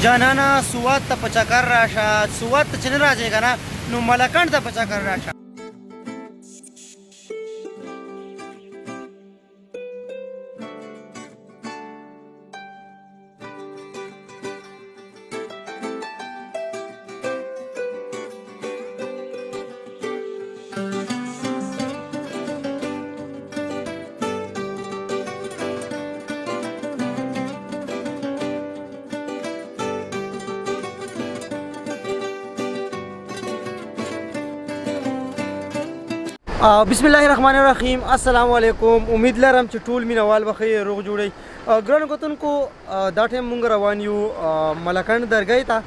جانانا سوات ته په چکر راشه، سوات ته چې نه راځې که نه نو ملکنډ ته په چکر راشه. بسم الله الرحمن الرحیم. السلام علیکم. امید لرم چې ټول مینوال به ښه روغ جوړئ. ګرانو کتونکو دا ټایم موږ روان یو ملکنډ درګۍ ته.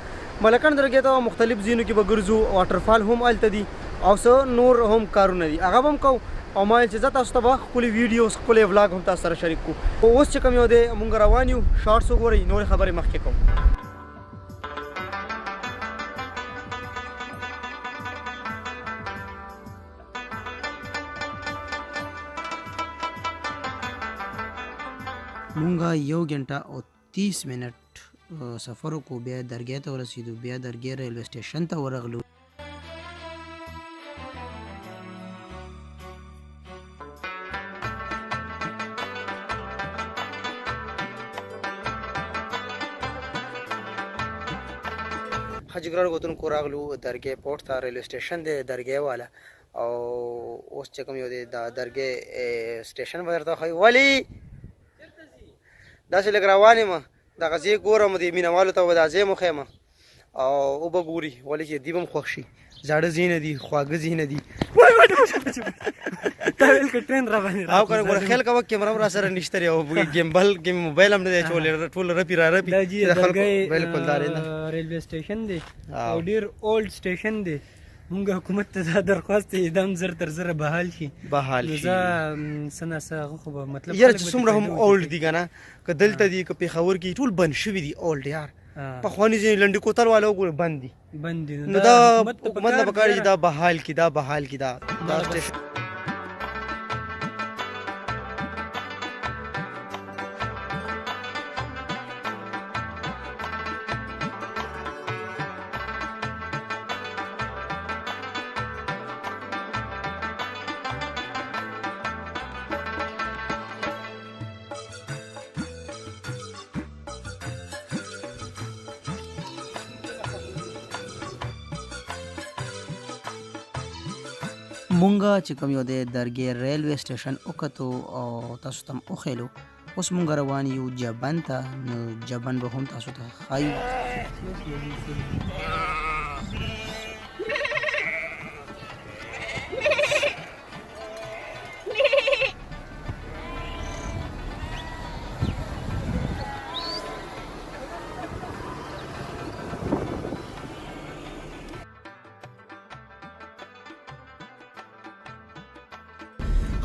ملکنډ درګۍ ته مختلف ځینو کې به ګرځو، واټرفال هم هلته دي او څه نور هم کارونه دي هغه به هم کوو او ما ویل چې زه تاسو ته به ښکلي ویډیوز ښکلی ولاګ هم تاسو سره شریک کړو. اوس چې کوم یو دی موږ روان یو، شارټس وګورئ، نورې خبرې مخکې کوو. مونږه 1 غنټه او 30 منټ سفر وکړو، بیا درګۍ ته ورسېدو، بیا درګۍ ریلوے سټیشن ته ورغلو. حاجي ګرانو کتونکو راغلو درګۍ پورټ ته، ریلوے سټیشن دی درګۍ والا. او اوس چې کوم یو دی دا درګۍ سټیشن به درته ښایي. ولې داسې لږ روان یم، دغه ځای ګورم، د مینهوالو ته به دا ځای وښیم او وبه ګوري، ولې چې دوی به هم خوښ شي. زاړه ځایونه دي، خواږه ځایونه دي. او که نه ګوره خیال کوه کیمره هم راسره نشته دی او ګیمبل موبایل هم نه دی اچولی، ټول رپي را رپي. بلکل دا ریلوے سټیشن دی او ډېر اولډ سټیشن دی. مونږ حکومت ته دا درخواست دی ادام زر تر زره بحال شي. بحال شي. زه څه نه څه هغه خو به مطلب یاره چې څومره هم اولډ دي که نه، که دلته دي که پېښور کې ټول بند شوي دي اولډ. یار پخواني ځینې لنډي کوتل والا وګوره بند دي. نو دا حکومت له پکار چې دا بحال کړي، دا بحال کړي دا سټیشن. مونږه چې کوم یو دی درګۍ ریلوے سټیشن وکتو او تاسو ته هم وښیلو. اوس مونږ روان یو جبن ته، نو جبن به هم تاسو ته ښایو.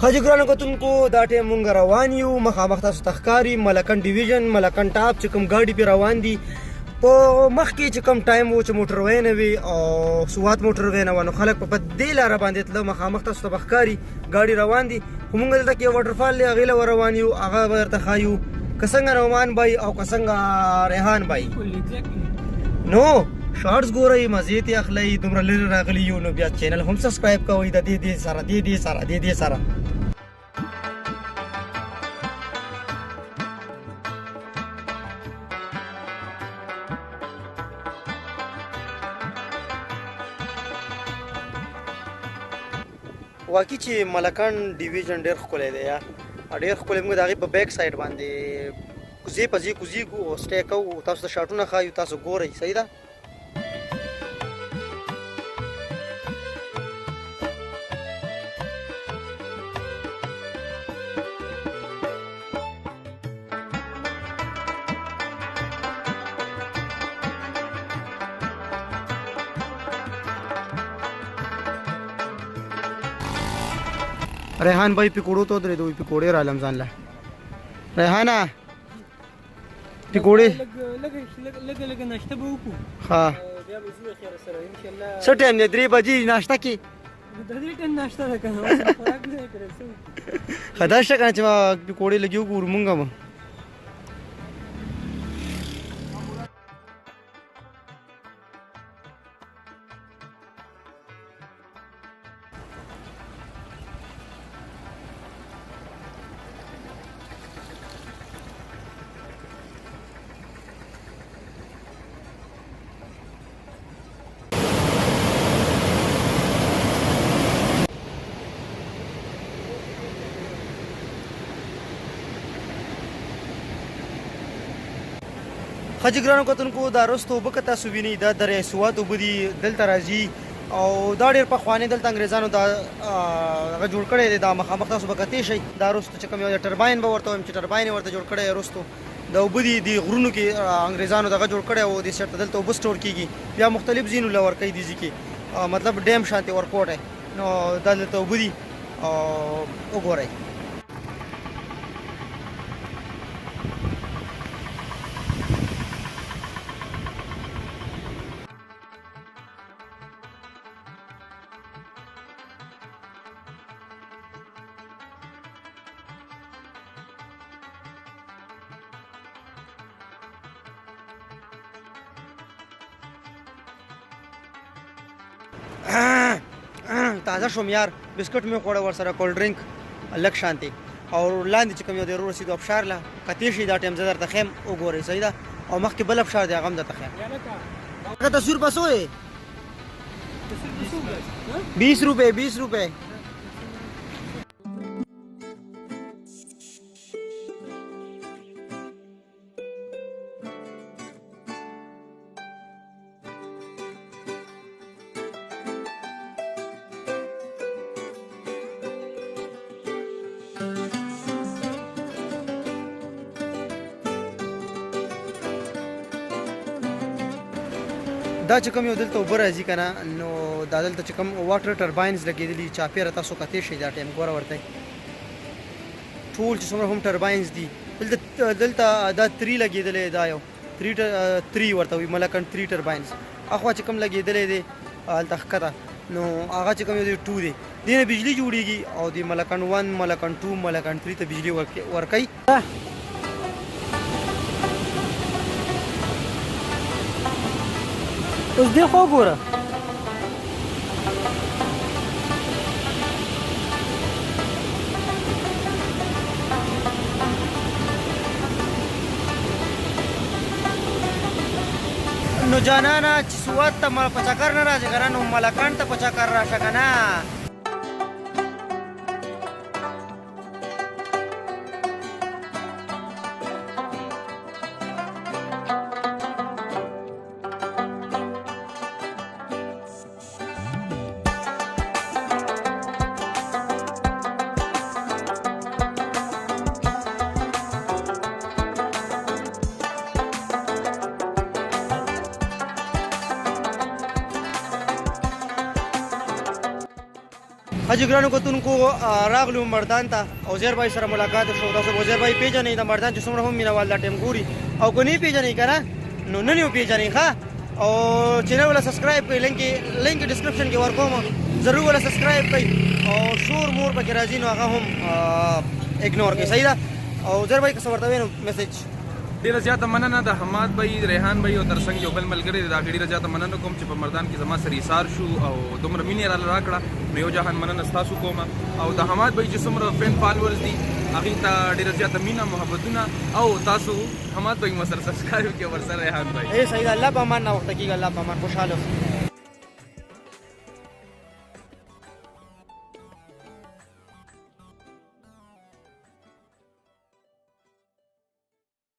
حاجي ګرانو کتونکو دا ټایم مونږ روان یو، مخامخ تاسو ته ښکاري ملکنډ ډیویژن، ملکنډ ټاپ چې کوم ګاډي پې روان دي. په مخکې چې کوم ټایم و چې موټروی نه وي او سوات موټروی نه وه، نو خلک په دې لاره باندې تله. مخامخ تاسو ته به ښکاري ګاډي روان دي. خو مونږ دلته کې یو واټرفال دی هغې له روان یو، هغه به درته ښایو که څنګه نعمان بای او که څنګه ریحان بای. نو شارټس ګورئ، مزې ترې اخلئ. دومره لرې راغلي یو نو بیا چینل هم سبسکرایب کوئ د دې سره. واقعي چې ملکنډ ډیویژن ډېر ښکلی دی یار، ډېر ښکلی. موږ د هغې په بیک سایډ باندې کوزې په ځې کوزېږو او سټی کوو، تاسو ته شاټونه ښایو، تاسو ګورئ. صحیح ده. ریحان بھائی پکوڑو تو درے دو پکوڑے رالم ځان له. ریحانه پکوڑے لږ ناشته به وکړو. ها بیا به ځو خیر سره ان شاء الله. څه ټایم دی؟ 3 بجې ناشته کې؟ د دې ټایم ناشته ده که نه، خوراک نه دی کړی څه. ښه دا شته که نه چې پکوړې لږې وګورو مونږ هم. ښه ګرانو کتونکو دا رستو اوبه که تاسو وینئ دا دریای سوات اوبه دي دلته راځي او دا ډېر پخواني دلته انګریزانو دا هغه جوړ کړی دی دا مخامخ تاسو به کتې شئ دا رستو چې کوم یو ټرباین به ورته وایم چې ټرباین یې ورته جوړ کړی دی رستو د اوبه دي د غرونو کې انګریزانو دغه جوړ کړی او دې سایډ ته دلته اوبه سټور کېږي بیا مختلف ځینو له ورکوي دې ځای کې مطلب ډیم شانتې ورکوټ دی نو دا دلته اوبه دي وګورئ تازه شوم یار بسکټ مې خوړه ورسره کولډ ډرینک لږ شانتې او لاندې چې کوم یو دی ورسېدو ابشار له کتې شي دا ټایم زه درته ښیم وګورئ صحیح ده او مخکې بل ابشار دی هغه هم درته ښیم هغه تصویر پسو یې 20 روپے 20 روپے دا چې کوم یو دلته اوبه راځي که نه نو دا دلته چې کوم واټر ټرباینز لګېدلي چاپېره تاسو کتې شئ دا ټایم ګوره ورته ټول چې څومره هم ټرباینز دي دلته دا 3 لګېدلی دا یو 3 ورته وي ملکن 3 ټرباینز اخوا چې کوم لګېدلی دی هلته ښکته نو هغه چې کوم یو دی 2 دی دې نه بجلي جوړېږي او د ملکن 1 ملکن 2 ملکن 3 ته بجلي ورکوي اوس دې خوا ګوره نو جانانا چې سوات ته په چکر نه راځې که نه نو ملکان ته په چکر راشه که نه حاجی ګرانو کتونکو راغلو مردان ته او زیر بھائی سره ملاقات شو تاسو زیر بھائی پیژنئ د مردان چې څومره هم مینوال دا ټایم ګوري او که نه پیژنئ که نه نو نن یې پیژنئ ښه او چینل ولا سبسکرایب کړئ لینک ډسکرپشن کې ورکوم ضرور ولا سبسکرایب کړئ او شور مور پکې راځي نو هغه هم اګنور کړئ صحیح ده او زیر بھائی که څه ورته وایې نو میسج ډیره زیاته مننه د حماد بھائی ریحان بھائی او ترڅنګ یو بل ملګری دی دا ډیره زیاته مننه کوم چې په مردان کې زما سره ایثار شو او دومره مینې راکړه نو یو جهان مننه ستاسو کوم او د حماد بھائی چې څومره فین فالوورز دي هغې ته ډیره زیاته مینه محبتونه او تاسو حماد بھائی مو سره سبسکرایب کړئ ورسره ریحان بھائی صحیح ده الله په امان ناوخته کېږي الله په امان خوشحاله